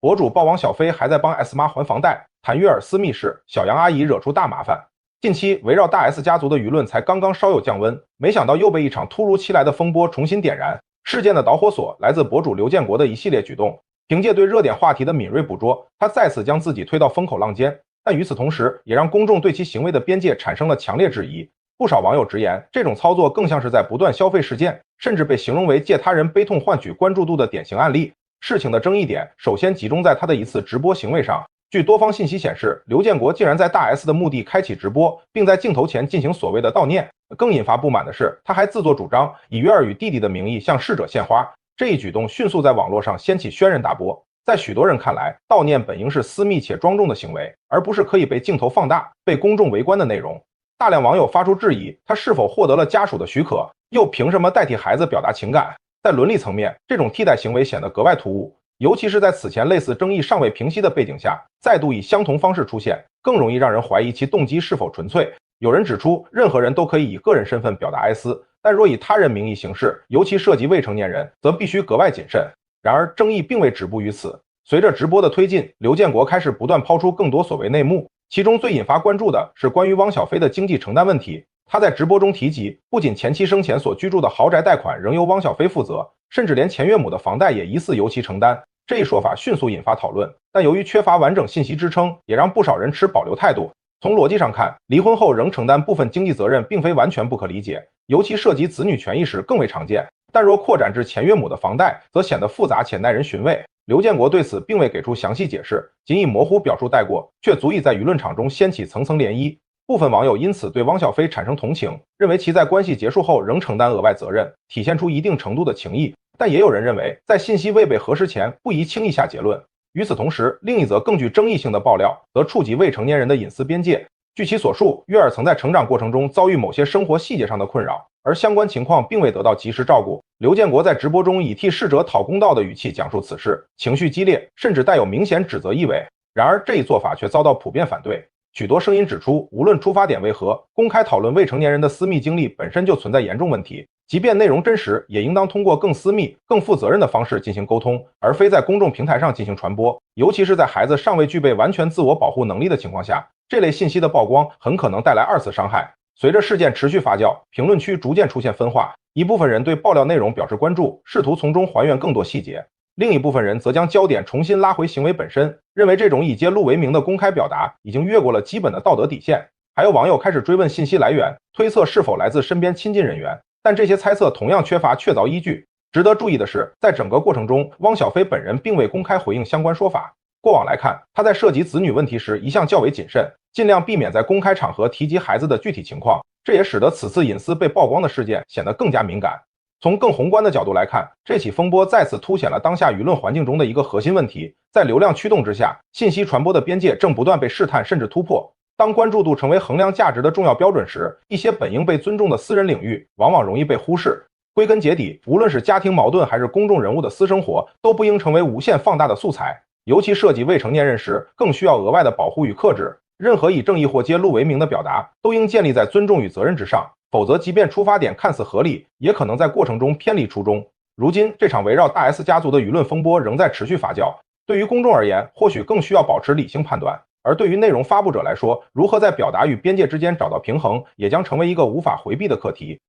博主曝王小飞还在帮 S 妈还房贷，谈约尔私密事，小杨阿姨惹出大麻烦。近期围绕大 S 家族的舆论才刚刚稍有降温，没想到又被一场突如其来的风波重新点燃。事件的导火索来自博主刘建国的一系列举动，凭借对热点话题的敏锐捕捉，他再次将自己推到风口浪尖。但与此同时，也让公众对其行为的边界产生了强烈质疑。不少网友直言，这种操作更像是在不断消费事件，甚至被形容为借他人悲痛换取关注度的典型案例。事情的争议点首先集中在他的一次直播行为上。据多方信息显示，刘建国竟然在大 S 的墓地开启直播，并在镜头前进行所谓的悼念。更引发不满的是，他还自作主张以约尔与弟弟的名义向逝者献花，这一举动迅速在网络上掀起轩然大波。在许多人看来，悼念本应是私密且庄重的行为，而不是可以被镜头放大、被公众围观的内容。大量网友发出质疑，他是否获得了家属的许可，又凭什么代替孩子表达情感？在伦理层面，这种替代行为显得格外突兀，尤其是在此前类似争议尚未平息的背景下，再度以相同方式出现，更容易让人怀疑其动机是否纯粹。有人指出，任何人都可以以个人身份表达哀思，但若以他人名义行事，尤其涉及未成年人，则必须格外谨慎。然而，争议并未止步于此。随着直播的推进，刘建国开始不断抛出更多所谓内幕，其中最引发关注的是关于汪小菲的经济承担问题。他在直播中提及，不仅前妻生前所居住的豪宅贷款仍由汪小菲负责，甚至连前岳母的房贷也疑似由其承担。这一说法迅速引发讨论，但由于缺乏完整信息支撑，也让不少人持保留态度。从逻辑上看，离婚后仍承担部分经济责任并非完全不可理解，尤其涉及子女权益时更为常见。但若扩展至前岳母的房贷，则显得复杂且耐人寻味。刘建国对此并未给出详细解释，仅以模糊表述带过，却足以在舆论场中掀起层层涟漪。部分网友因此对汪小菲产生同情，认为其在关系结束后仍承担额外责任，体现出一定程度的情谊。但也有人认为，在信息未被核实前，不宜轻易下结论。与此同时，另一则更具争议性的爆料则触及未成年人的隐私边界。据其所述，约尔曾在成长过程中遭遇某些生活细节上的困扰，而相关情况并未得到及时照顾。刘建国在直播中以替逝者讨公道的语气讲述此事，情绪激烈，甚至带有明显指责意味。然而，这一做法却遭到普遍反对。许多声音指出，无论出发点为何，公开讨论未成年人的私密经历本身就存在严重问题，即便内容真实，也应当通过更私密、更负责任的方式进行沟通，而非在公众平台上进行传播。尤其是在孩子尚未具备完全自我保护能力的情况下，这类信息的曝光很可能带来二次伤害。随着事件持续发酵，评论区逐渐出现分化，一部分人对爆料内容表示关注，试图从中还原更多细节；另一部分人则将焦点重新拉回行为本身，认为这种以揭露为名的公开表达已经越过了基本的道德底线。还有网友开始追问信息来源，推测是否来自身边亲近人员，但这些猜测同样缺乏确凿依据。值得注意的是，在整个过程中，汪小菲本人并未公开回应相关说法。过往来看，他在涉及子女问题时一向较为谨慎，尽量避免在公开场合提及孩子的具体情况，这也使得此次隐私被曝光的事件显得更加敏感。从更宏观的角度来看，这起风波再次凸显了当下舆论环境中的一个核心问题：在流量驱动之下，信息传播的边界正不断被试探甚至突破。当关注度成为衡量价值的重要标准时，一些本应被尊重的私人领域往往容易被忽视。归根结底，无论是家庭矛盾还是公众人物的私生活，都不应成为无限放大的素材。尤其涉及未成年人时，更需要额外的保护与克制。任何以正义或揭露为名的表达，都应建立在尊重与责任之上，否则即便出发点看似合理，也可能在过程中偏离初衷。如今，这场围绕大 S 家族的舆论风波仍在持续发酵，对于公众而言，或许更需要保持理性判断；而对于内容发布者来说，如何在表达与边界之间找到平衡，也将成为一个无法回避的课题。